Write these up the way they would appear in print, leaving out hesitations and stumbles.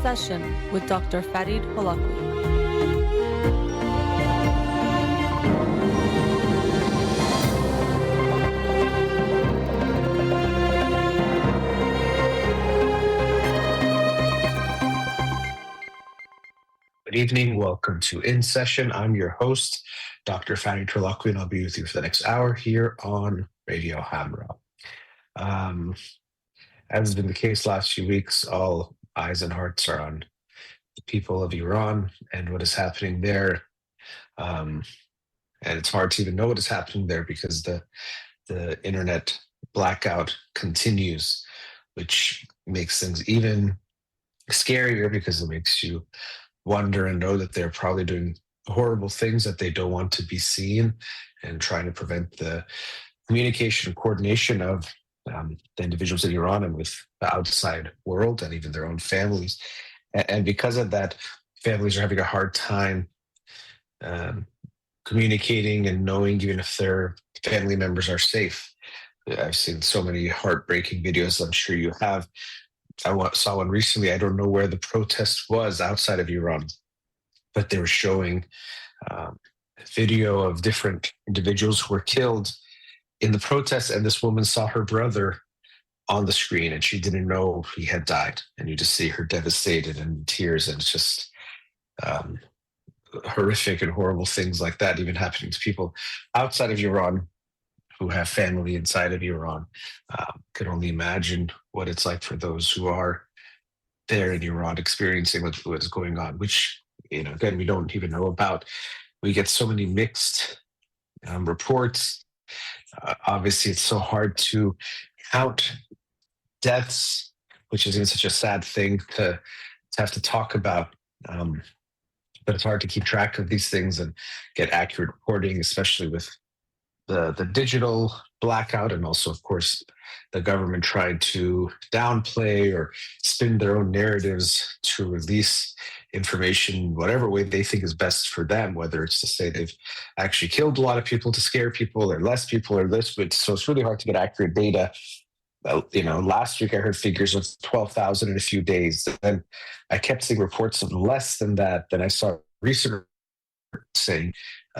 Session with Dr. Farid Holakouee. Good evening. Welcome to In Session. I'm your host, Dr. Farid Holakouee, and I'll be with you for the next hour here on Radio Hamra. As has been the case last few weeks, all eyes and hearts are on the people of Iran and what is happening there. And it's hard to even know what is happening there because the internet blackout continues, which makes things even scarier because it makes you wonder and know that they're probably doing horrible things that they don't want to be seen, and trying to prevent the communication and coordination of the individuals in Iran and with the outside world and even their own families. And because of that, families are having a hard time communicating and knowing even if their family members are safe. I've seen so many heartbreaking videos. I'm sure you have. I saw one recently. I don't know where the protest was outside of Iran, but they were showing video of different individuals who were killed in the protest, and this woman saw her brother on the screen, and she didn't know he had died. And you just see her devastated and in tears, and it's just horrific and horrible things like that even happening to people outside of Iran who have family inside of Iran. Could only imagine what it's like for those who are there in Iran experiencing what is going on, which, again, we don't even know about. We get so many mixed reports. Obviously, it's so hard to count deaths, which is even such a sad thing to have to talk about. But it's hard to keep track of these things and get accurate reporting, especially with the digital blackout, and also, of course, the government tried to downplay or spin their own narratives to release information whatever way they think is best for them, whether it's to say they've actually killed a lot of people to scare people or less people or this. But so it's really hard to get accurate data. Last week I heard figures of 12,000 in a few days. And I kept seeing reports of less than that. Then I saw recent saying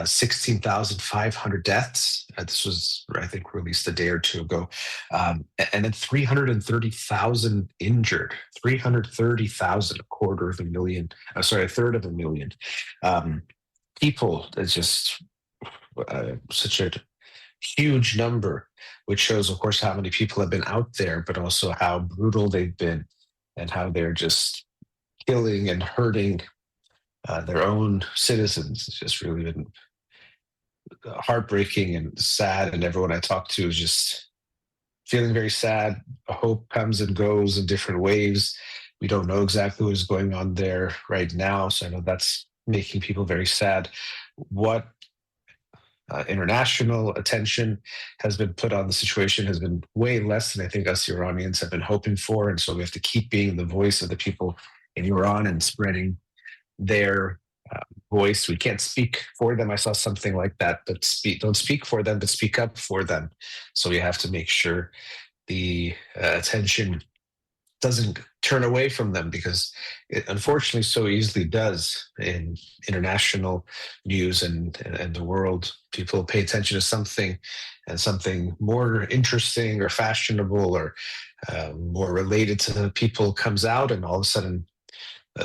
16,500 deaths. This was, I think, released a day or two ago. And then 330,000 injured, 330,000, a third of a million people. It's just such a huge number, which shows, of course, how many people have been out there, but also how brutal they've been and how they're just killing and hurting their own citizens. It's just really been heartbreaking and sad, and everyone I talk to is just feeling very sad. Hope comes and goes in different waves. We don't know exactly what is going on there right now, so I know that's making people very sad. What international attention has been put on the situation has been way less than I think us Iranians have been hoping for, and so we have to keep being the voice of the people in Iran and spreading their voice. We can't speak for them. I saw something like that, but don't speak for them, but speak up for them. So we have to make sure the attention doesn't turn away from them, because it unfortunately so easily does in international news and the world. People pay attention to something, and something more interesting or fashionable or more related to the people comes out, and all of a sudden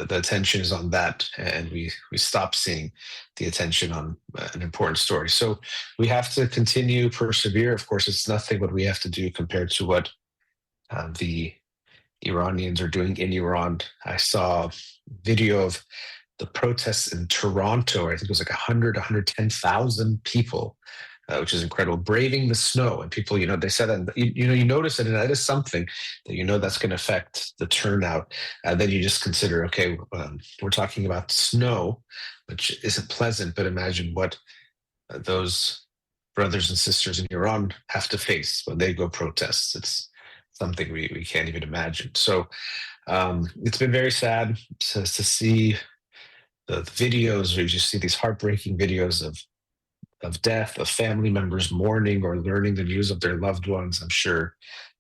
the attention is on that, and we stop seeing the attention on an important story. So we have to continue, persevere. Of course, it's nothing what we have to do compared to what the Iranians are doing in Iran. I saw video of the protests in Toronto. I think it was like 110,000 people, which is incredible, braving the snow. And people, they said that, you notice it, and that is something that that's going to affect the turnout. And then you just consider, okay, we're talking about snow, which isn't pleasant, but imagine what those brothers and sisters in Iran have to face when they go protest. It's something we can't even imagine. So it's been very sad to see the videos where you just see these heartbreaking videos of death, of family members mourning or learning the news of their loved ones. I'm sure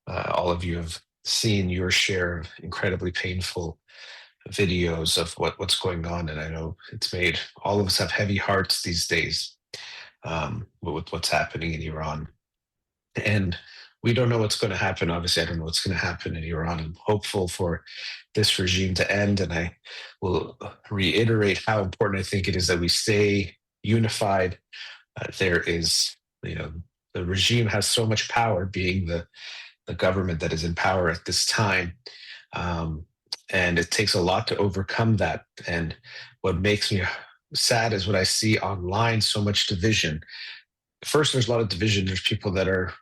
all of you have seen your share of incredibly painful videos of what's going on, and I know it's made all of us have heavy hearts these days, with what's happening in Iran. And we don't know what's going to happen. Obviously, I don't know what's going to happen in Iran. I'm hopeful for this regime to end, and I will reiterate how important I think it is that we stay unified. There is, you know, the regime has so much power, being the government that is in power at this time. Um, and it takes a lot to overcome that. And what makes me sad is what I see online, so much division. First, there's a lot of division. There's people that are,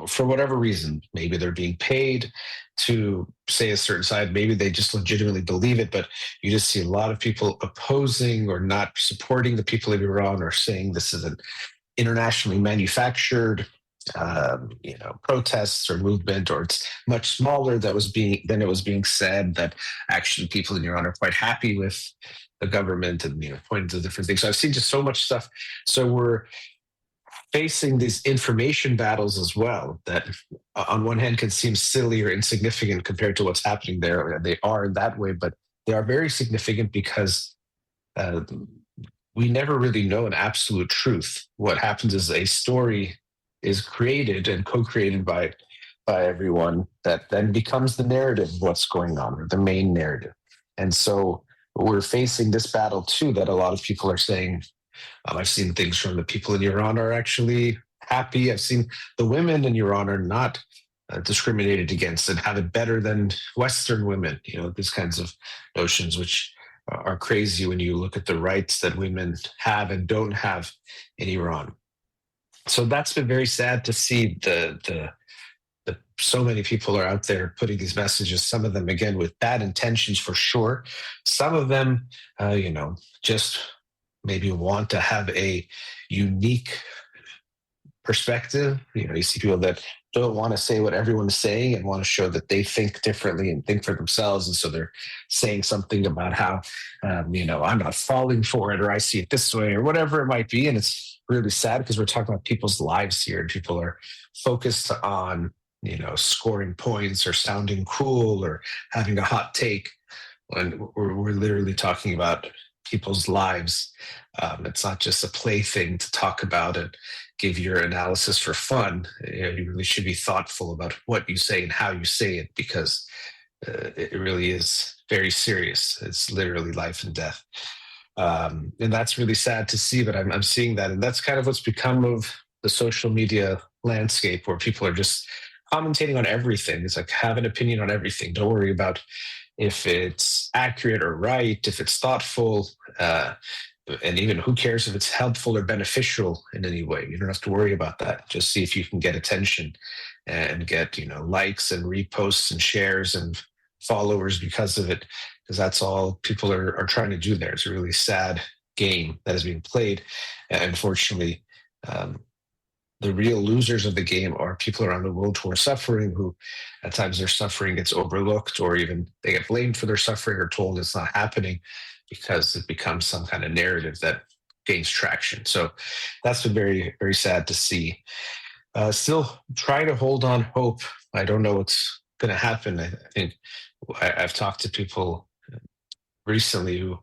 for whatever reason, maybe they're being paid to say a certain side, maybe they just legitimately believe it, but you just see a lot of people opposing or not supporting the people of Iran, or saying this is an internationally manufactured protests or movement, or it's much smaller than it was being said, that actually people in Iran are quite happy with the government, and pointing to different things. So I've seen just so much stuff. So we're facing these information battles as well, that on one hand can seem silly or insignificant compared to what's happening there. They are in that way, but they are very significant because uh, we never really know an absolute truth. What happens is a story is created and co-created by everyone that then becomes the narrative of what's going on, or the main narrative. And so we're facing this battle too, that a lot of people are saying, I've seen things from the people in Iran are actually happy. I've seen the women in Iran are not discriminated against and have it better than Western women. These kinds of notions, which are crazy when you look at the rights that women have and don't have in Iran. So that's been very sad to see. The so many people are out there putting these messages. Some of them, again, with bad intentions for sure. Some of them, just maybe want to have a unique perspective. You see people that don't want to say what everyone's saying and want to show that they think differently and think for themselves. And so they're saying something about how, I'm not falling for it, or I see it this way, or whatever it might be. And it's really sad because we're talking about people's lives here, and people are focused on, scoring points or sounding cool or having a hot take, when we're literally talking about people's lives. It's not just a plaything to talk about and give your analysis for fun. You really should be thoughtful about what you say and how you say it, because it really is very serious. It's literally life and death. And that's really sad to see, but I'm seeing that. And that's kind of what's become of the social media landscape, where people are just commentating on everything. It's like, have an opinion on everything. Don't worry about if it's accurate or right, if it's thoughtful, and even who cares if it's helpful or beneficial in any way. You don't have to worry about that. Just see if you can get attention and get, likes and reposts and shares and followers because of it, because that's all people are trying to do there. It's a really sad game that is being played. And unfortunately, the real losers of the game are people around the world who are suffering, who at times their suffering gets overlooked, or even they get blamed for their suffering or told it's not happening, because it becomes some kind of narrative that gains traction. So that's been very, very sad to see. Still try to hold on hope. I don't know what's going to happen. I think I've talked to people recently who,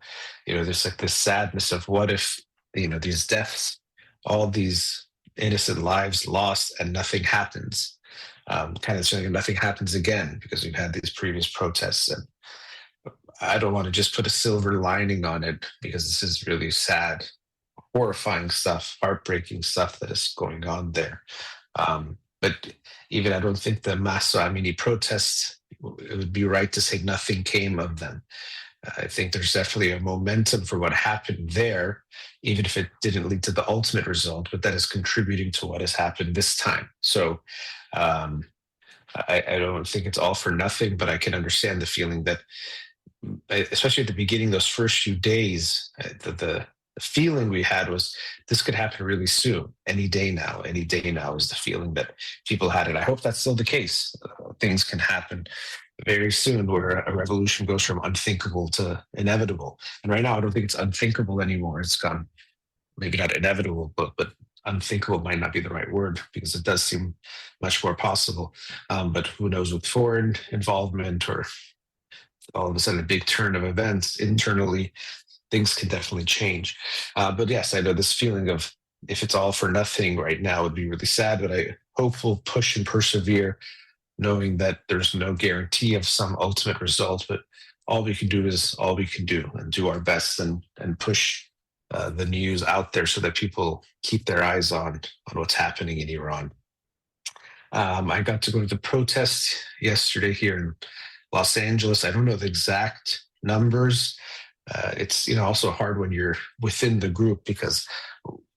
there's like this sadness of what if, these deaths, all these innocent lives lost, and nothing happens. Kind of saying nothing happens again, because we've had these previous protests. And I don't want to just put a silver lining on it, because this is really sad, horrifying stuff, heartbreaking stuff that is going on there. But even I don't think the Massa Amini protests, it would be right to say nothing came of them. I think there's definitely a momentum for what happened there, even if it didn't lead to the ultimate result, but that is contributing to what has happened this time. So I don't think it's all for nothing, but I can understand the feeling that, especially at the beginning, those first few days, the feeling we had was this could happen really soon, any day now. Any day now is the feeling that people had. And I hope that's still the case. Things can happen very soon, where a revolution goes from unthinkable to inevitable. And right now, I don't think it's unthinkable anymore. It's gone, maybe not inevitable, but unthinkable might not be the right word, because it does seem much more possible. But who knows, with foreign involvement or all of a sudden a big turn of events internally, things can definitely change. But yes, I know this feeling of if it's all for nothing right now would be really sad, but I hope we'll push and persevere, knowing that there's no guarantee of some ultimate result, but all we can do is all we can do and do our best and push the news out there so that people keep their eyes on what's happening in Iran. I got to go to the protests yesterday here in Los Angeles. I don't know the exact numbers. It's also hard when you're within the group because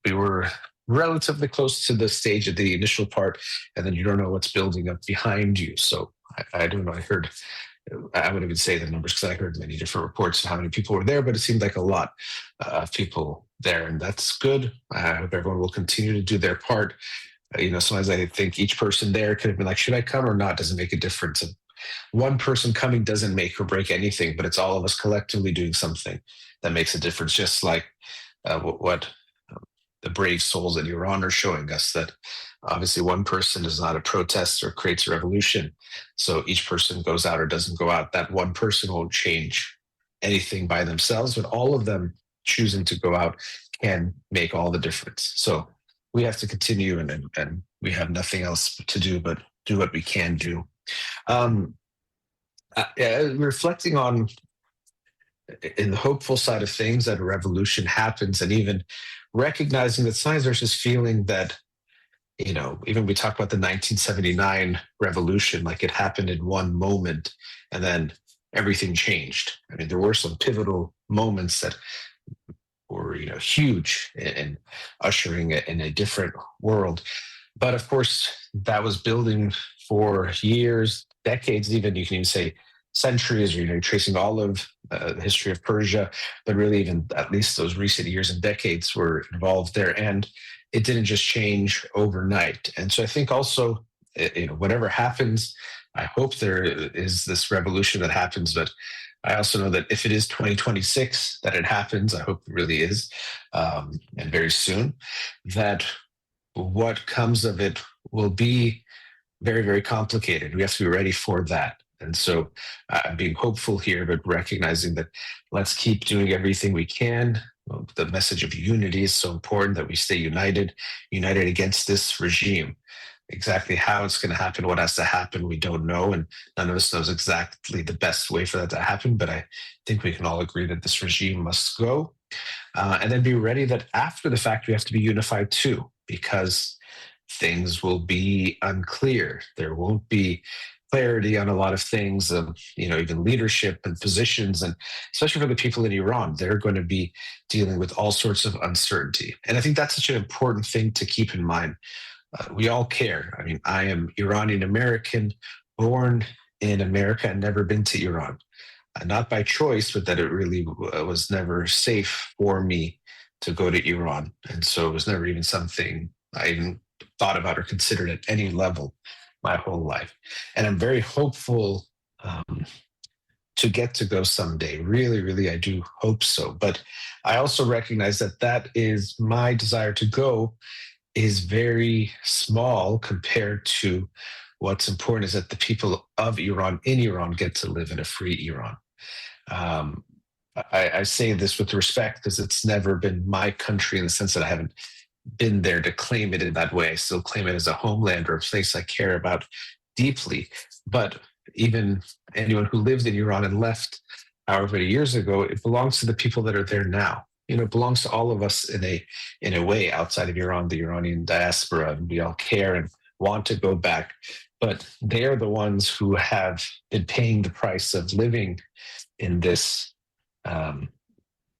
we were relatively close to the stage of the initial part, and then you don't know what's building up behind you. So I don't know. I wouldn't even say the numbers because I heard many different reports of how many people were there, but it seemed like a lot of people there, and that's good. I hope everyone will continue to do their part. Sometimes I think each person there could have been like, should I come or not? Doesn't make a difference. And one person coming doesn't make or break anything, but it's all of us collectively doing something that makes a difference. Just like what the brave souls in Iran are showing us, that obviously one person is not a protest or creates a revolution. So each person goes out or doesn't go out, that one person won't change anything by themselves, but all of them choosing to go out can make all the difference. So we have to continue, and we have nothing else to do but do what we can do. Reflecting on in the hopeful side of things that a revolution happens, and even recognizing that sometimes there's this feeling that, even we talk about the 1979 revolution, like it happened in one moment and then everything changed. I mean, there were some pivotal moments that were, huge in ushering it in a different world. But of course, that was building for years, decades, even you can even say centuries, or tracing all of the history of Persia, but really even at least those recent years and decades were involved there, and it didn't just change overnight. And so I think also, whatever happens, I hope there is this revolution that happens, but I also know that if it is 2026 that it happens, I hope it really is, and very soon, that what comes of it will be very, very complicated. We have to be ready for that. And so I'm being hopeful here, but recognizing that let's keep doing everything we can. The message of unity is so important, that we stay united against this regime. Exactly how it's going to happen, what has to happen, we don't know. And none of us knows exactly the best way for that to happen. But I think we can all agree that this regime must go. And then be ready that after the fact, we have to be unified too, because things will be unclear. There won't be clarity on a lot of things, even leadership and positions, and especially for the people in Iran, they're going to be dealing with all sorts of uncertainty. And I think that's such an important thing to keep in mind. We all care. I mean, I am Iranian American, born in America and never been to Iran. Not by choice, but that it really was never safe for me to go to Iran. And so it was never even something I even thought about or considered at any level my whole life. And I'm very hopeful to get to go someday. Really, really, I do hope so. But I also recognize that is my desire to go is very small compared to what's important, is that the people of Iran in Iran get to live in a free Iran. I say this with respect because it's never been my country, in the sense that I haven't been there to claim it in that way. I still claim it as a homeland or a place I care about deeply. But even anyone who lived in Iran and left however many years ago, it belongs to the people that are there now. It belongs to all of us in a way outside of Iran, the Iranian diaspora, and we all care and want to go back. But they're the ones who have been paying the price of living in this,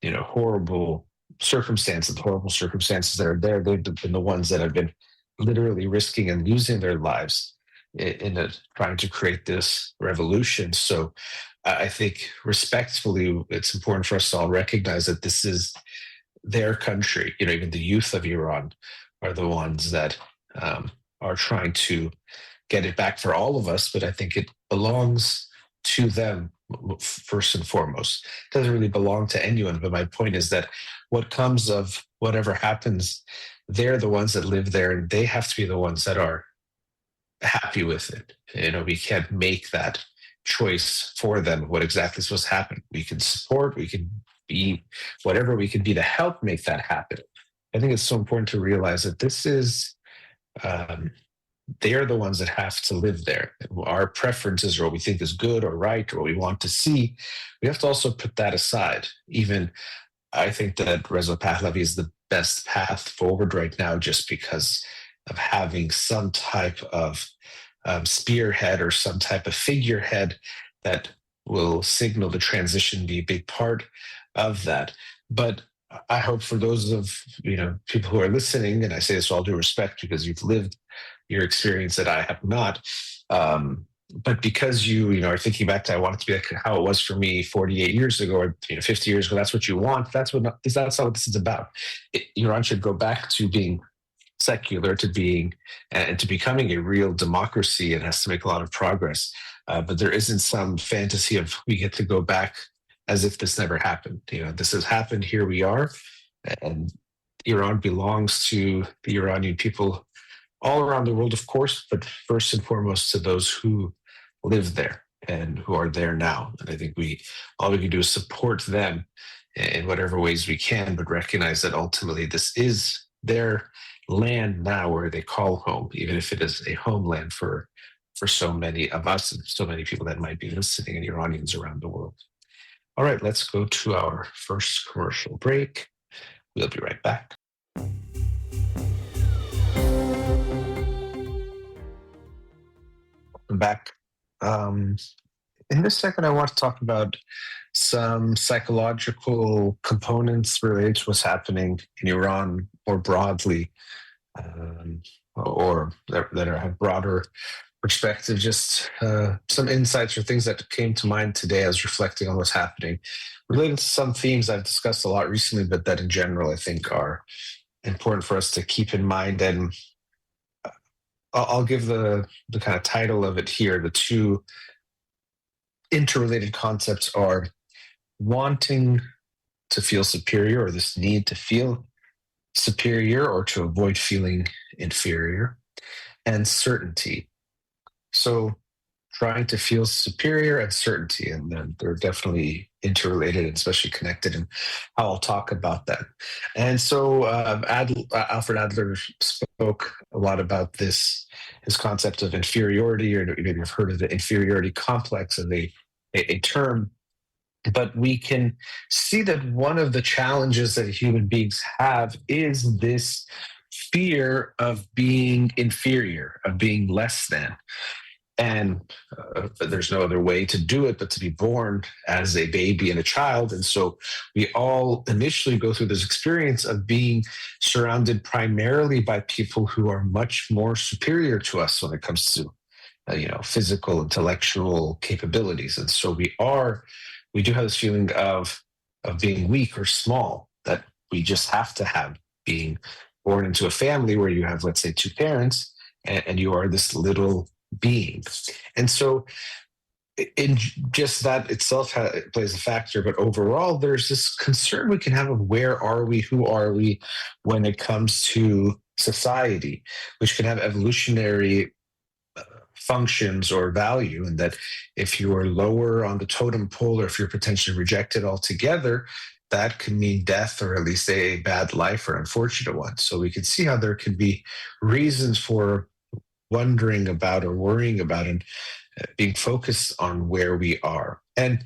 horrible circumstances, the horrible circumstances that are there. They've been the ones that have been literally risking and losing their lives in trying to create this revolution. So I think respectfully, it's important for us to all recognize that this is their country. Even the youth of Iran are the ones that are trying to get it back for all of us. But I think it belongs to them first and foremost. It doesn't really belong to anyone. But my point is that what comes of whatever happens, they're the ones that live there, and they have to be the ones that are happy with it. We can't make that choice for them what exactly is supposed to happen. We can support, we can be whatever we can be to help make that happen. I think it's so important to realize that this is um, they're the ones that have to live there. Our preferences or what we think is good or right or what we want to see, we have to also put that aside. Even I think that Reza Pahlavi is the best path forward right now just because of having some type of spearhead or some type of figurehead that will signal the transition, be a big part of that. But I hope for those of people who are listening, and I say this with all due respect because you've lived your experience that I have not. But because you are thinking back to I want it to be like how it was for me 48 years ago or 50 years ago, that's what you want. That's not what this is about. Iran should go back to being secular, to being and to becoming a real democracy. It has to make a lot of progress. But there isn't some fantasy of we get to go back as if this never happened. This has happened. Here we are, and Iran belongs to the Iranian people all around the world, of course, but first and foremost to those who live there and who are there now. And I think all we can do is support them in whatever ways we can, but recognize that ultimately this is their land now where they call home, even if it is a homeland for so many of us and so many people that might be listening and Iranians around the world. All right, let's go to our first commercial break. We'll be right back. Welcome back. In this segment, I want to talk about some psychological components related to what's happening in Iran more broadly, or that have broader perspective, just some insights or things that came to mind today as reflecting on what's happening, related to some themes I've discussed a lot recently, but that in general I think are important for us to keep in mind. And I'll give the kind of title of it here. The two interrelated concepts are wanting to feel superior, or this need to feel superior or to avoid feeling inferior, and certainty. So trying to feel superior and certainty, and then they're definitely interrelated and especially connected, and how I'll talk about that. And so Alfred Adler spoke a lot about this, his concept of inferiority, or maybe you've heard of the inferiority complex as a term. But we can see that one of the challenges that human beings have is this fear of being inferior, of being less than. And there's no other way to do it but to be born as a baby and a child. And so we all initially go through this experience of being surrounded primarily by people who are much more superior to us when it comes to physical, intellectual capabilities. And so we do have this feeling of being weak or small that we just have to have, being born into a family where you have, let's say, two parents, and you are this little being. And so in just that itself it plays a factor, but overall there's this concern we can have of where are we, who are we when it comes to society, which can have evolutionary functions or value, and that if you are lower on the totem pole or if you're potentially rejected altogether, that can mean death or at least a bad life or unfortunate one. So we can see how there can be reasons for wondering about or worrying about and being focused on where we are. And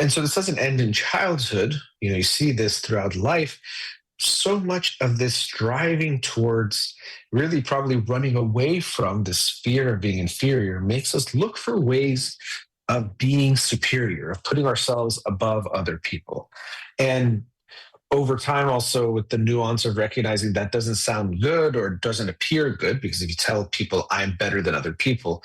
so this doesn't end in childhood. You see this throughout life. So much of this striving towards really probably running away from this fear of being inferior makes us look for ways of being superior, of putting ourselves above other people. And over time, also with the nuance of recognizing that doesn't sound good or doesn't appear good, because if you tell people I'm better than other people,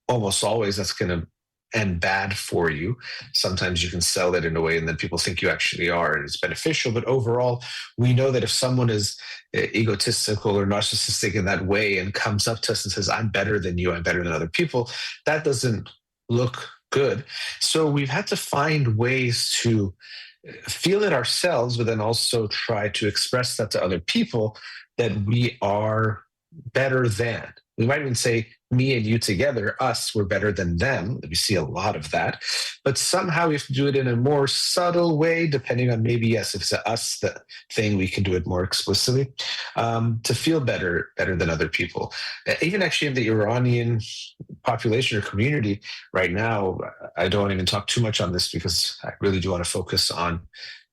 almost always that's going to end bad for you. Sometimes you can sell it in a way and then people think you actually are and it's beneficial. But overall, we know that if someone is egotistical or narcissistic in that way and comes up to us and says, I'm better than you, I'm better than other people, that doesn't look good. So we've had to find ways to feel it ourselves, but then also try to express that to other people, that we are better than. We might even say, me and you together, us, we're better than them. We see a lot of that. But somehow we have to do it in a more subtle way, depending on maybe, yes, if it's a us the thing, we can do it more explicitly to feel better than other people. Even actually in the Iranian population or community right now, I don't even talk too much on this because I really do want to focus on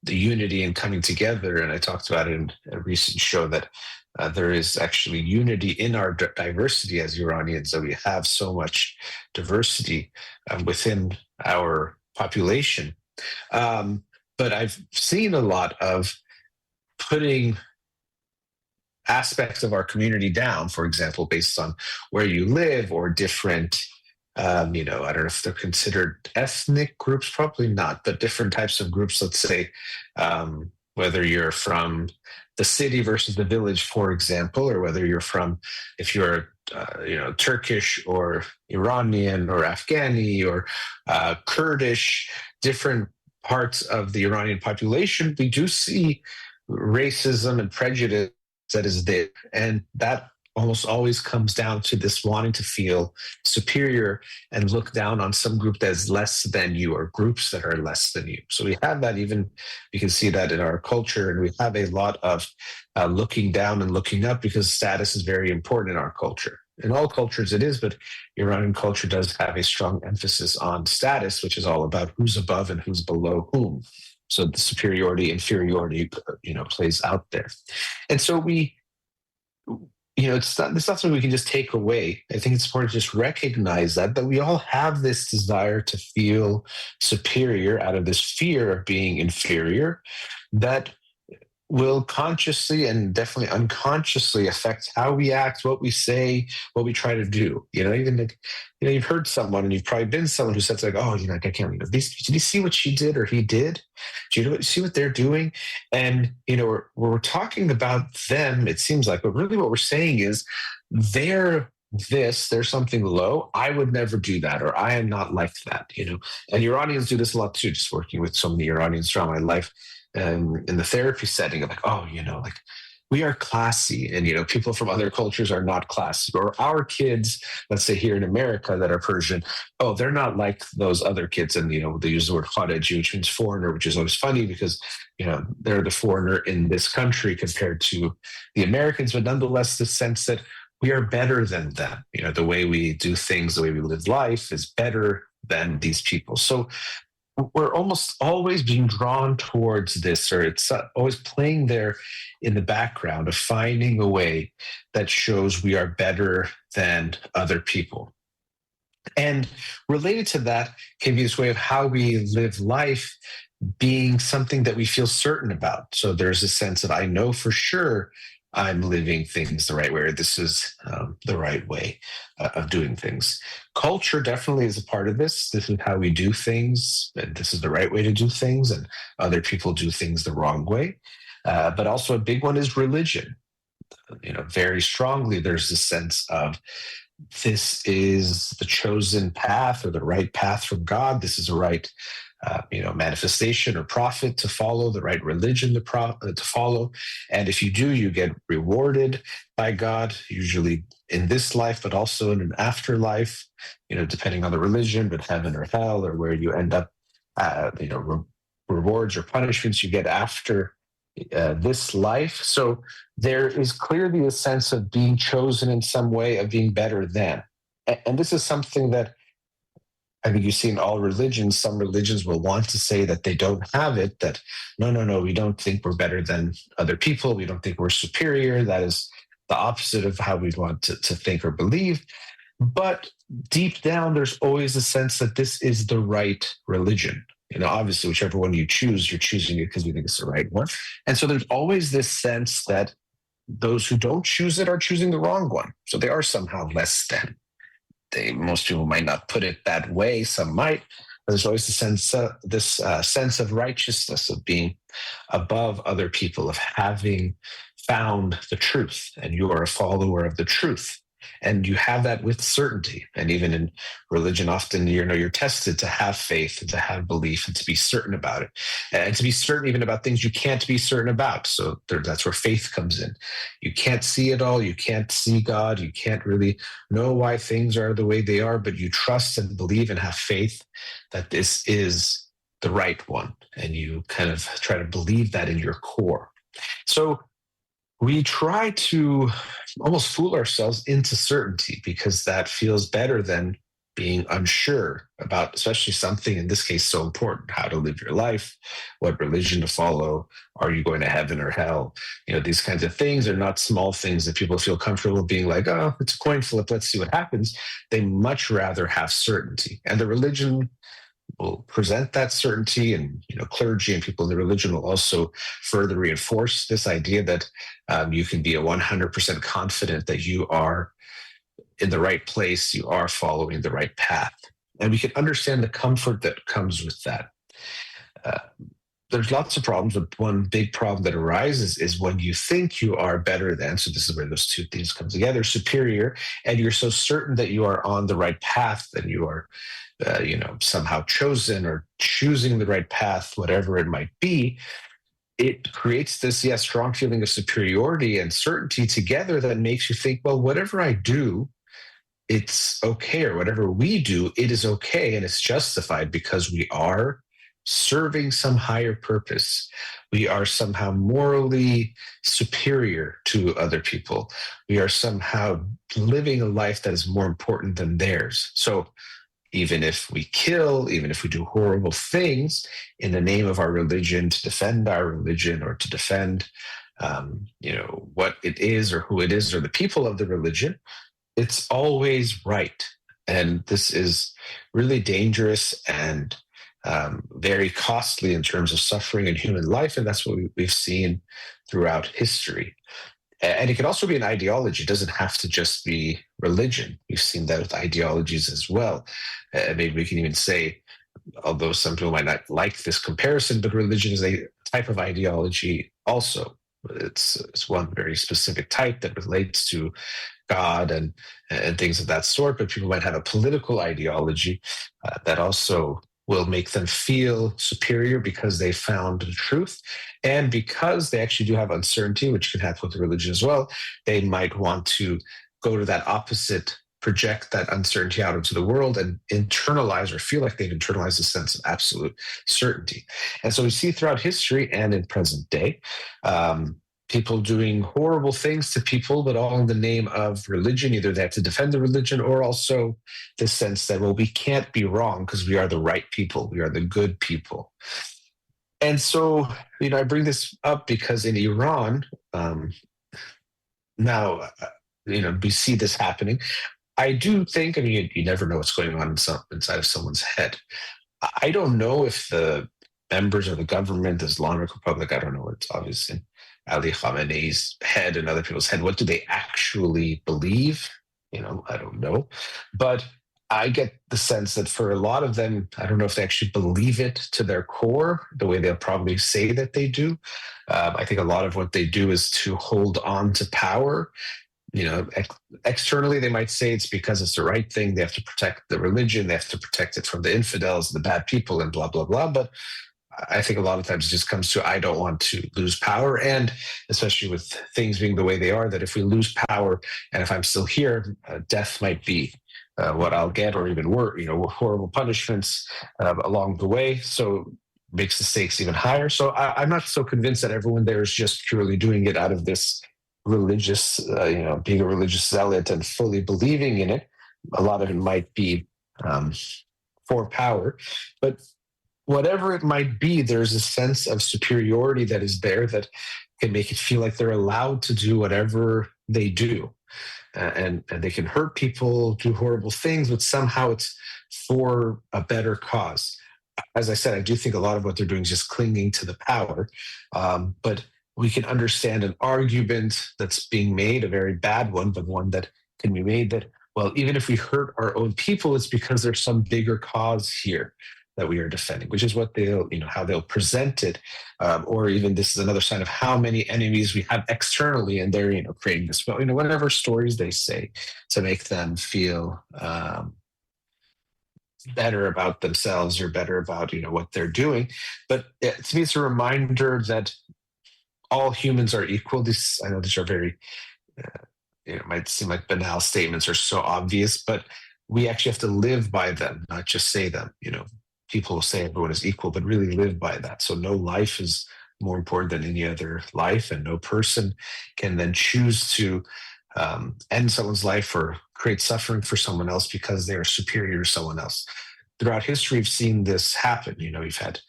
the unity and coming together. And I talked about it in a recent show that there is actually unity in our diversity as Iranians, that we have so much diversity within our population. But I've seen a lot of putting aspects of our community down, for example, based on where you live or different, I don't know if they're considered ethnic groups, probably not, but different types of groups, let's say, whether you're from the city versus the village, for example, or whether you're from, if you're, Turkish or Iranian or Afghani or Kurdish, different parts of the Iranian population, we do see racism and prejudice that is there. And that almost always comes down to this wanting to feel superior and look down on some group that is less than you or groups that are less than you. So we have that, even you can see that in our culture, and we have a lot of looking down and looking up because status is very important in our culture. In all cultures it is, but Iranian culture does have a strong emphasis on status, which is all about who's above and who's below whom. So the superiority, inferiority, plays out there. And so it's not something we can just take away. I think it's important to just recognize that we all have this desire to feel superior out of this fear of being inferior that will consciously and definitely unconsciously affect how we act, what we say, what we try to do. You've heard someone, and you've probably been someone who says like, "Oh, I can't believe this. Did you see what she did or he did? Do you see what they're doing?" And we're talking about them. It seems like, but really, what we're saying is they're something low. I would never do that, or I am not like that. And Iranians do this a lot too. Just working with so many Iranians throughout my life. In the therapy setting, of like, like we are classy, and people from other cultures are not classy. Or our kids, let's say here in America that are Persian, they're not like those other kids, and they use the word khariji, which means foreigner, which is always funny because they're the foreigner in this country compared to the Americans, but nonetheless, the sense that we are better than them. The way we do things, the way we live life is better than these people. So we're almost always being drawn towards this, or it's always playing there in the background of finding a way that shows we are better than other people. And related to that can be this way of how we live life being something that we feel certain about. So there's a sense of, I know for sure I'm living things the right way, or this is the right way of doing things. Culture definitely is a part of this. This is how we do things, and this is the right way to do things, and other people do things the wrong way. But also a big one is religion. Very strongly, there's a sense of this is the chosen path or the right path from God. This is the right manifestation or prophet to follow, the right religion to follow. And if you do, you get rewarded by God, usually in this life, but also in an afterlife, depending on the religion, but heaven or hell, or where you end up, rewards or punishments you get after this life. So there is clearly a sense of being chosen in some way, of being better than. And this is something that I think you see in all religions. Some religions will want to say that they don't have it, that no, we don't think we're better than other people. We don't think we're superior. That is the opposite of how we want to think or believe. But deep down, there's always a sense that this is the right religion. Obviously, whichever one you choose, you're choosing it because you think it's the right one. And so there's always this sense that those who don't choose it are choosing the wrong one. So they are somehow less than. Most people might not put it that way. Some might. But there's always this sense of righteousness, of being above other people, of having found the truth, and you are a follower of the truth. And you have that with certainty. And even in religion, often you're tested to have faith and to have belief and to be certain about it, and to be certain even about things you can't be certain about. So that's where faith comes in. You can't see it all. You can't see God. You can't really know why things are the way they are, but you trust and believe and have faith that this is the right one. And you kind of try to believe that in your core. So we try to almost fool ourselves into certainty because that feels better than being unsure about, especially something in this case so important: how to live your life, what religion to follow, are you going to heaven or hell? These kinds of things are not small things that people feel comfortable being like, oh, it's a coin flip, let's see what happens. They much rather have certainty, and the religion will present that certainty, and clergy and people in the religion will also further reinforce this idea that you can be 100% confident that you are in the right place, you are following the right path. And we can understand the comfort that comes with that. There's lots of problems, but one big problem that arises is when you think you are better than, so this is where those two things come together, superior, and you're so certain that you are on the right path, that you are somehow chosen or choosing the right path, whatever it might be. It creates this, strong feeling of superiority and certainty together that makes you think, well, whatever I do, it's okay, or whatever we do, it is okay, and it's justified because we are serving some higher purpose. We are somehow morally superior to other people. We are somehow living a life that is more important than theirs. So even if we kill, even if we do horrible things in the name of our religion, to defend our religion or to defend, what it is or who it is or the people of the religion, it's always right. And this is really dangerous and very costly in terms of suffering in human life. And that's what we've seen throughout history. And it can also be an ideology. It doesn't have to just be religion. We've seen that with ideologies as well. Maybe we can even say, although some people might not like this comparison, but religion is a type of ideology also. It's one very specific type that relates to God and things of that sort. But people might have a political ideology that also will make them feel superior because they found the truth. And because they actually do have uncertainty, which can happen with religion as well, they might want to go to that opposite, project that uncertainty out into the world and internalize or feel like they've internalized a sense of absolute certainty. And so we see throughout history and in present day, people doing horrible things to people, but all in the name of religion. Either they have to defend the religion, or also the sense that, well, we can't be wrong because we are the right people. We are the good people. And so, I bring this up because in Iran, now, we see this happening. I do think, you never know what's going on inside of someone's head. I don't know if the members of the government, the Islamic Republic, I don't know, it's obviously Ali Khamenei's head and other people's head. What do they actually believe? I don't know. But I get the sense that for a lot of them, I don't know if they actually believe it to their core, the way they'll probably say that they do. I think a lot of what they do is to hold on to power. Externally, they might say it's because it's the right thing. They have to protect the religion. They have to protect it from the infidels, the bad people, and blah, blah, blah. But I think a lot of times it just comes to, I don't want to lose power. And especially with things being the way they are, that if we lose power and if I'm still here, death might be what I'll get, or even worse, horrible punishments along the way. So makes the stakes even higher. So I'm not so convinced that everyone there is just purely doing it out of this religious, being a religious zealot and fully believing in it. A lot of it might be for power, but whatever it might be, there's a sense of superiority that is there that can make it feel like they're allowed to do whatever they do. And they can hurt people, do horrible things, but somehow it's for a better cause. As I said, I do think a lot of what they're doing is just clinging to the power. But we can understand an argument that's being made, a very bad one, but one that can be made, that, well, even if we hurt our own people, it's because there's some bigger cause here. that we are defending, which is what they'll, how they'll present it. Or even this is another sign of how many enemies we have externally, and they're, creating this, whatever stories they say to make them feel better about themselves or better about, what they're doing. But to me, it's a reminder that all humans are equal. I know these are very, it might seem like banal statements are so obvious, but we actually have to live by them, not just say them. People will say everyone is equal, but really live by that. So no life is more important than any other life, and no person can then choose to end someone's life or create suffering for someone else because they are superior to someone else. Throughout history, we've seen this happen. We've had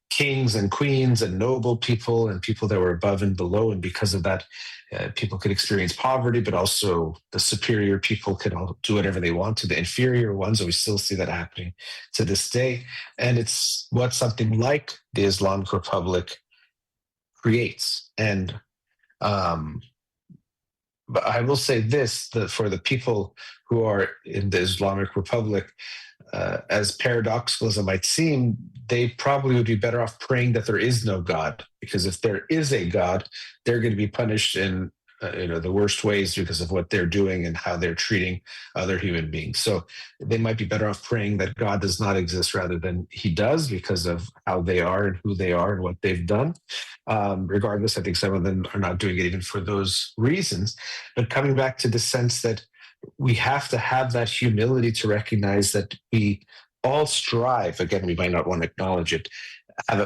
kings and queens and noble people and people that were above and below. And because of that, people could experience poverty, but also the superior people could all do whatever they want to. The inferior ones, and we still see that happening to this day. And it's what something like the Islamic Republic creates. And but I will say this, that for the people who are in the Islamic Republic, as paradoxical as it might seem, they probably would be better off praying that there is no God, because if there is a God, they're going to be punished in the worst ways because of what they're doing and how they're treating other human beings. So they might be better off praying that God does not exist rather than he does, because of how they are and who they are and what they've done. Regardless, I think some of them are not doing it even for those reasons. But coming back to the sense that we have to have that humility to recognize that we all strive, again, we might not want to acknowledge it,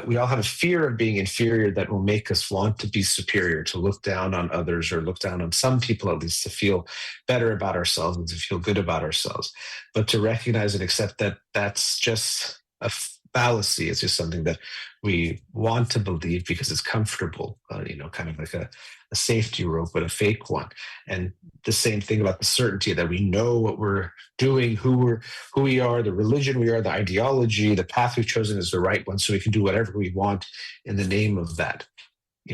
we all have a fear of being inferior that will make us want to be superior, to look down on others, or look down on some people at least, to feel better about ourselves and to feel good about ourselves. But to recognize and accept that that's just a fallacy. It's just something that we want to believe because it's comfortable, kind of like a safety rope, but a fake one. And the same thing about the certainty that we know what we're doing, who we are, the religion we are, the ideology, the path we've chosen is the right one, so we can do whatever we want in the name of that.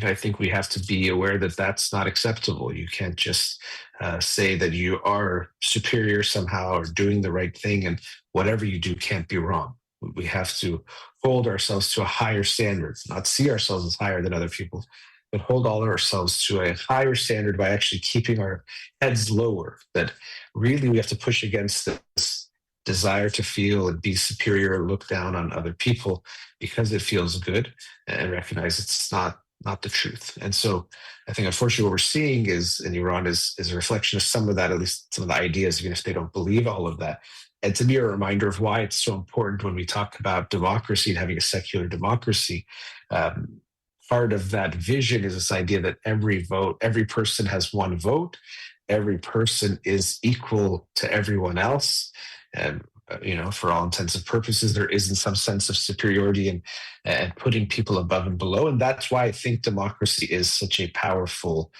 I think we have to be aware that that's not acceptable. You can't just say that you are superior somehow or doing the right thing, and whatever you do can't be wrong. We have to hold ourselves to a higher standard, not see ourselves as higher than other people, but hold all ourselves to a higher standard by actually keeping our heads lower. That really we have to push against this desire to feel and be superior or look down on other people because it feels good, and recognize it's not the truth. And so I think unfortunately what we're seeing is in Iran is a reflection of some of that, at least some of the ideas, even if they don't believe all of that. And to me, a reminder of why it's so important when we talk about democracy and having a secular democracy. Part of that vision is this idea that every person has one vote, every person is equal to everyone else. And, for all intents and purposes, there isn't some sense of superiority and putting people above and below. And that's why I think democracy is such a powerful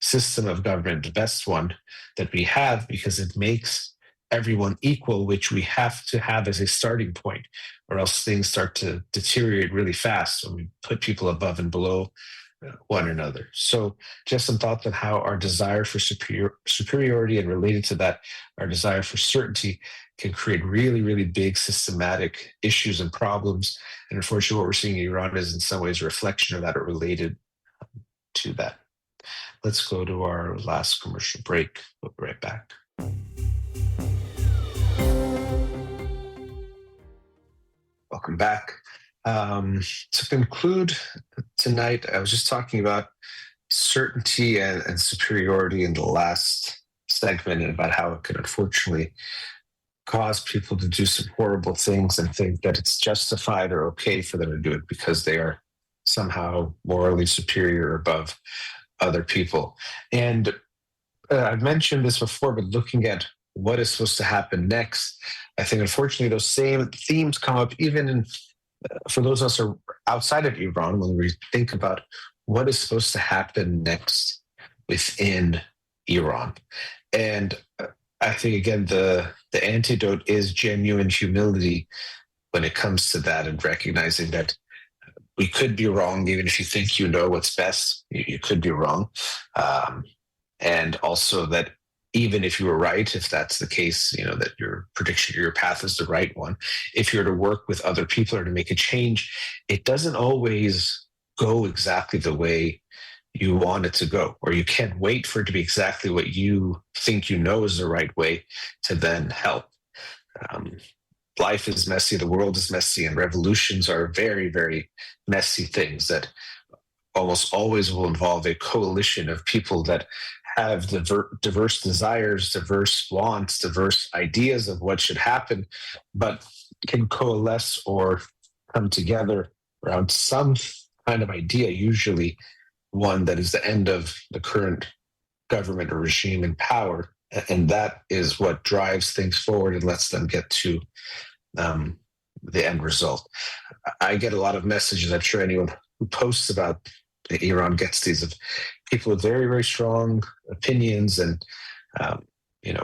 system of government, the best one that we have, because it makes everyone equal, which we have to have as a starting point, or else things start to deteriorate really fast when we put people above and below one another. So just some thoughts on how our desire for superiority, and related to that, our desire for certainty, can create really, really big systematic issues and problems. And unfortunately, what we're seeing in Iran is in some ways a reflection of that, or related to that. Let's go to our last commercial break. We'll be right back. Welcome back. To conclude tonight, I was just talking about certainty and superiority in the last segment, and about how it could unfortunately cause people to do some horrible things and think that it's justified or okay for them to do it because they are somehow morally superior or above other people. And I've mentioned this before, but looking at what is supposed to happen next, I think unfortunately those same themes come up even for those of us who are outside of Iran, when we think about what is supposed to happen next within Iran. And I think, again, the antidote is genuine humility when it comes to that, and recognizing that we could be wrong. Even if you think you know what's best, you could be wrong. And also that even if you were right, if that's the case, that your prediction or your path is the right one, if you're to work with other people or to make a change, it doesn't always go exactly the way you want it to go, or you can't wait for it to be exactly what you think is the right way to then help. Um, Life is messy, the world is messy, and revolutions are very, very messy things that almost always will involve a coalition of people that have diverse desires, diverse wants, diverse ideas of what should happen, but can coalesce or come together around some kind of idea, usually one that is the end of the current government or regime in power. And that is what drives things forward and lets them get to the end result. I get a lot of messages, I'm sure anyone who posts about Iran gets these, of people with very, very strong opinions and,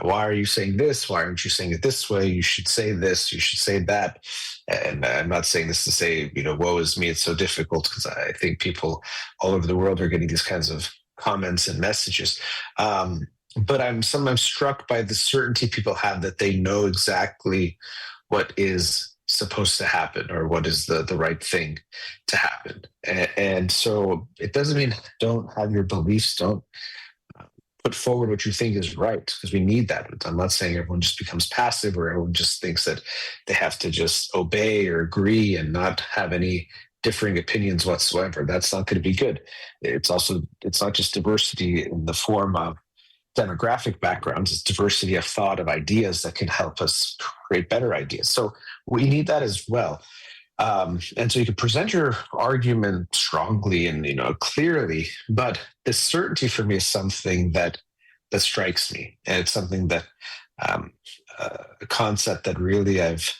why are you saying this? Why aren't you saying it this way? You should say this, you should say that. And I'm not saying this to say, woe is me, it's so difficult, because I think people all over the world are getting these kinds of comments and messages. But I'm sometimes struck by the certainty people have that they know exactly what is supposed to happen or what is the right thing to happen. And so it doesn't mean don't have your beliefs, don't put forward what you think is right, because we need that. I'm not saying everyone just becomes passive or everyone just thinks that they have to just obey or agree and not have any differing opinions whatsoever. That's not going to be good. It's not just diversity in the form of demographic backgrounds, it's diversity of thought, of ideas that can help us create better ideas. So we need that as well. And so you can present your argument strongly and clearly, but the certainty for me is something that strikes me, and it's something that a concept that really I've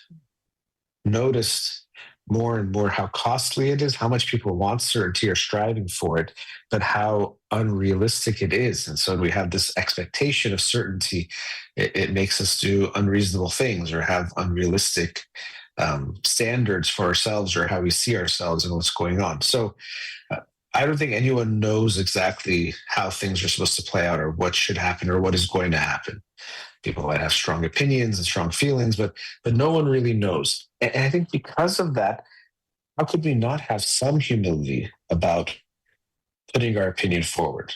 noticed more and more how costly it is, how much people want certainty or striving for it, but how unrealistic it is. And so we have this expectation of certainty. It makes us do unreasonable things or have unrealistic standards for ourselves or how we see ourselves and what's going on. So I don't think anyone knows exactly how things are supposed to play out or what should happen or what is going to happen. People might have strong opinions and strong feelings, but no one really knows. And I think because of that, how could we not have some humility about putting our opinion forward?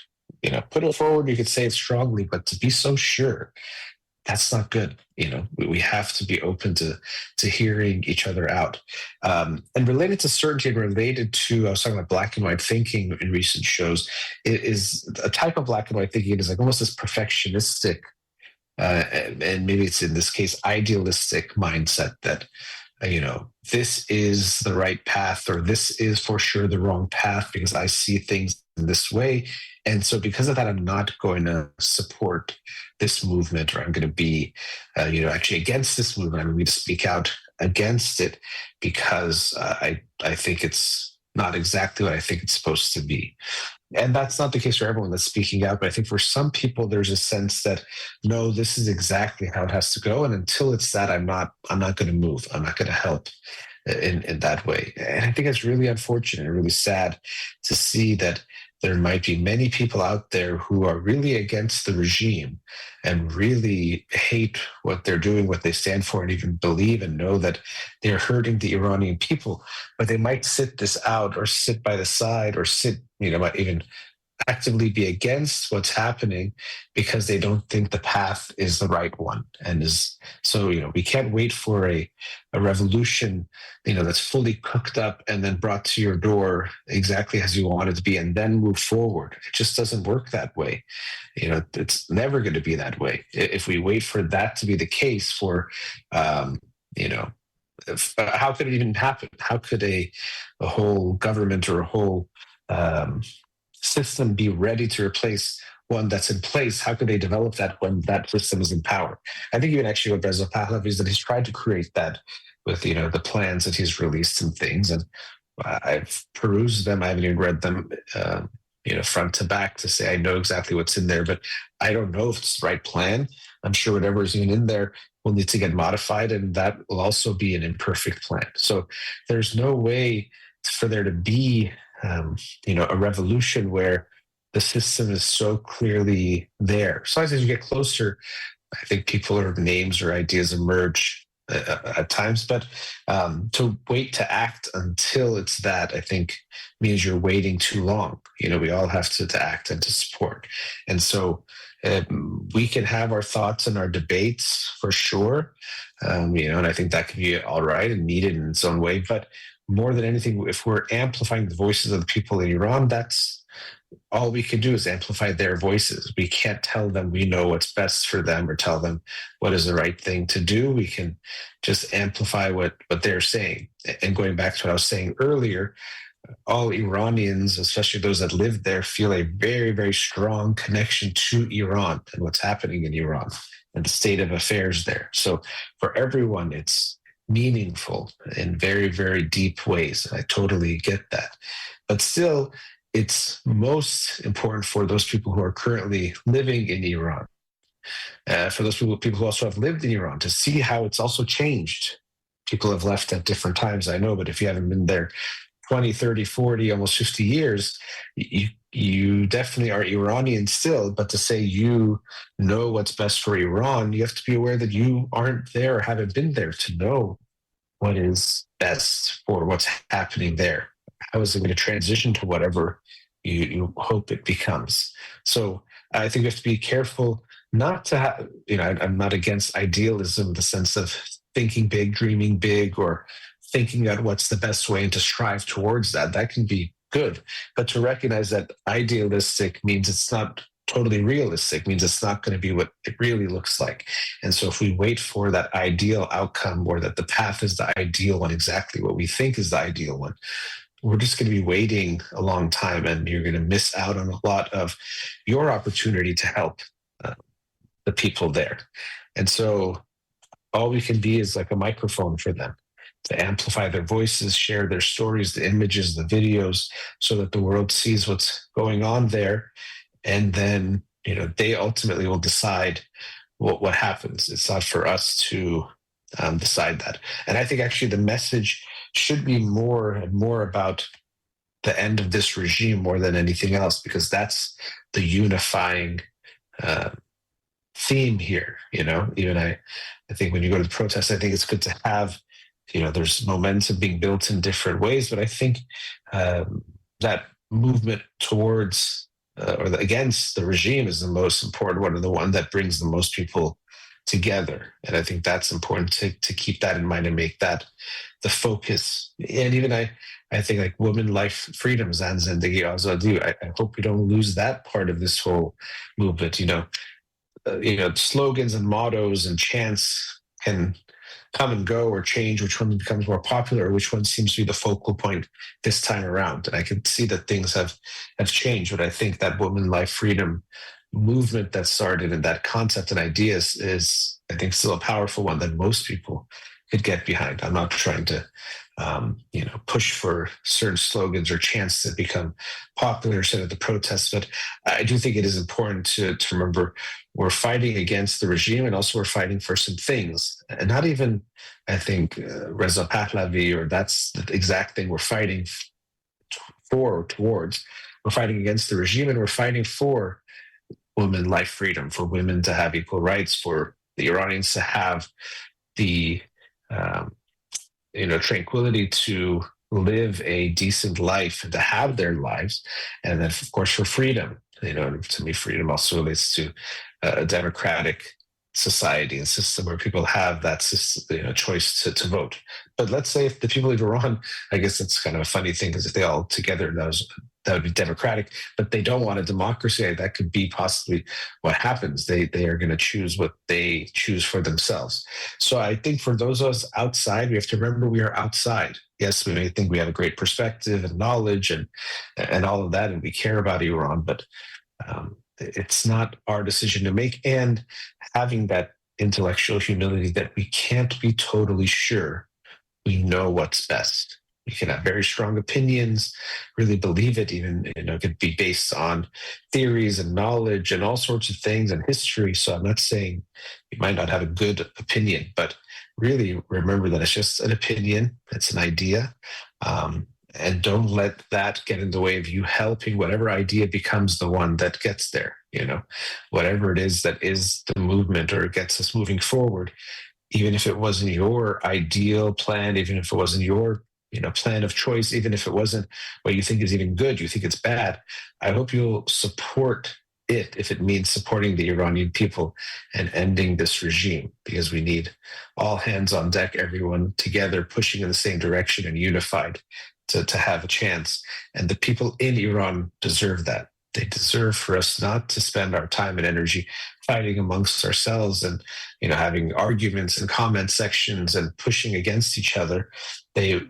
Put it forward, you could say it strongly, but to be so sure, that's not good. We have to be open to hearing each other out. And related to certainty and related to, I was talking about black and white thinking in recent shows, it is a type of black and white thinking. It is like almost this perfectionistic, and maybe it's in this case, idealistic mindset that, this is the right path, or this is for sure the wrong path because I see things in this way. And so because of that, I'm not going to support this movement, or I'm going to be, actually against this movement. I'm going to speak out against it because I think it's not exactly what I think it's supposed to be. And that's not the case for everyone that's speaking out. But I think for some people, there's a sense that, no, this is exactly how it has to go. And until it's that, I'm not going to move. I'm not going to help in that way. And I think it's really unfortunate and really sad to see that there might be many people out there who are really against the regime and really hate what they're doing, what they stand for, and even believe and know that they're hurting the Iranian people. But they might sit this out or sit by the side or might even actively be against what's happening because they don't think the path is the right one. We can't wait for a revolution, that's fully cooked up and then brought to your door exactly as you want it to be and then move forward. It just doesn't work that way. It's never going to be that way. If we wait for that to be the case how could it even happen? How could a whole government or a whole system be ready to replace one that's in place? How could they develop that when that system is in power? I think even actually what Reza Pahlavi is that he's tried to create that with the plans that he's released and things. And I've perused them. I haven't even read them front to back to say I know exactly what's in there, but I don't know if it's the right plan. I'm sure whatever is even in there will need to get modified, and that will also be an imperfect plan. So there's no way for there to be a revolution where the system is so clearly there. So as you get closer, I think people or names or ideas emerge at times, but to wait to act until it's that, I think, means you're waiting too long. We all have to act and to support. And so we can have our thoughts and our debates for sure, and I think that can be all right and needed in its own way. But more than anything, if we're amplifying the voices of the people in Iran, that's all we can do is amplify their voices. We can't tell them we know what's best for them or tell them what is the right thing to do. We can just amplify what they're saying. And going back to what I was saying earlier, all Iranians, especially those that live there, feel a very, very strong connection to Iran and what's happening in Iran and the state of affairs there. So for everyone, it's meaningful in very, very deep ways. I totally get that. But still, it's most important for those people who are currently living in Iran, for those people who also have lived in Iran, to see how it's also changed. People have left at different times, I know, but if you haven't been there 20, 30, 40, almost 50 years, you definitely are Iranian still. But to say you know what's best for Iran, you have to be aware that you aren't there or haven't been there to know what is best for what's happening there. How is it going to transition to whatever you hope it becomes? So I think we have to be careful not to have, I'm not against idealism in the sense of thinking big, dreaming big, or thinking out what's the best way and to strive towards that. That can be good. But to recognize that idealistic means it's not totally realistic, means it's not going to be what it really looks like. And so if we wait for that ideal outcome, or that the path is the ideal one, exactly what we think is the ideal one, we're just going to be waiting a long time, and you're going to miss out on a lot of your opportunity to help the people there. And so all we can be is like a microphone for them, to amplify their voices, share their stories, the images, the videos, so that the world sees what's going on there. And then, they ultimately will decide what happens. It's not for us to decide that. And I think actually the message should be more and more about the end of this regime more than anything else, because that's the unifying theme here. Even I think when you go to the protests, I think it's good to have, there's momentum being built in different ways, but I think that movement towards or against the regime is the most important one, and the one that brings the most people together. And I think that's important to keep that in mind and make that the focus. And even I think like women, life, freedom, Zan Zindagi Azadi. I hope we don't lose that part of this whole movement. Slogans and mottos and chants can come and go or change, which one becomes more popular, or which one seems to be the focal point this time around. And I can see that things have changed, but I think that women, life, freedom movement that started, and that concept and ideas is, I think, still a powerful one that most people could get behind. I'm not trying to push for certain slogans or chants that become popular instead of the protests, but I do think it is important to remember we're fighting against the regime, and also we're fighting for some things, and not even, I think, Reza Pahlavi, or that's the exact thing we're fighting for or towards. We're fighting against the regime, and we're fighting for women, life, freedom, for women to have equal rights, for the Iranians to have the tranquility to live a decent life and to have their lives, and then of course for freedom. To me, freedom also relates to a democratic society and system where people have that choice to vote. But let's say if the people of Iran, I guess that's kind of a funny thing, because if they all together, that would be democratic, but they don't want a democracy. That could be possibly what happens. They are going to choose what they choose for themselves. So I think for those of us outside, we have to remember we are outside. Yes, we may think we have a great perspective and knowledge and all of that, and we care about Iran, but it's not our decision to make. And having that intellectual humility that we can't be totally sure we know what's best. We can have very strong opinions, really believe it, even, it could be based on theories and knowledge and all sorts of things and history. So I'm not saying you might not have a good opinion, but really remember that it's just an opinion. It's an idea. and don't let that get in the way of you helping whatever idea becomes the one that gets there. Whatever it is that is the movement or gets us moving forward, even if it wasn't your ideal plan, even if it wasn't your plan of choice, even if it wasn't what you think is even good, you think it's bad. I hope you'll support it if it means supporting the Iranian people and ending this regime, because we need all hands on deck, everyone together pushing in the same direction and unified to have a chance. And the people in Iran deserve that. They deserve for us not to spend our time and energy fighting amongst ourselves and having arguments and comment sections and pushing against each other. They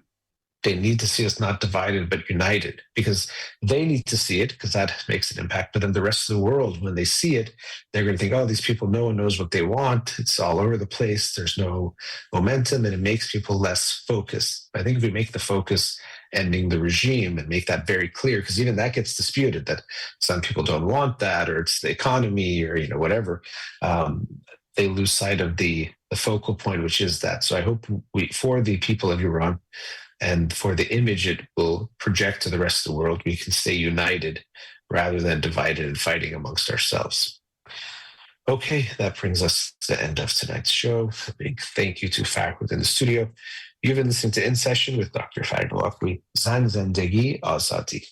need to see us not divided but united, because they need to see it, because that makes an impact. But then the rest of the world, when they see it, they're going to think, oh, these people, no one knows what they want. It's all over the place. There's no momentum, and it makes people less focused. I think if we make the focus ending the regime and make that very clear, because even that gets disputed, that some people don't want that, or it's the economy, or whatever, they lose sight of the focal point, which is that. So I hope for the people of Iran, and for the image it will project to the rest of the world, we can stay united rather than divided and fighting amongst ourselves. Okay, that brings us to the end of tonight's show. A big thank you to Farid in the studio. You've been listening to In Session with Dr. Farid Holakouee. Zan Zendegi Azadi.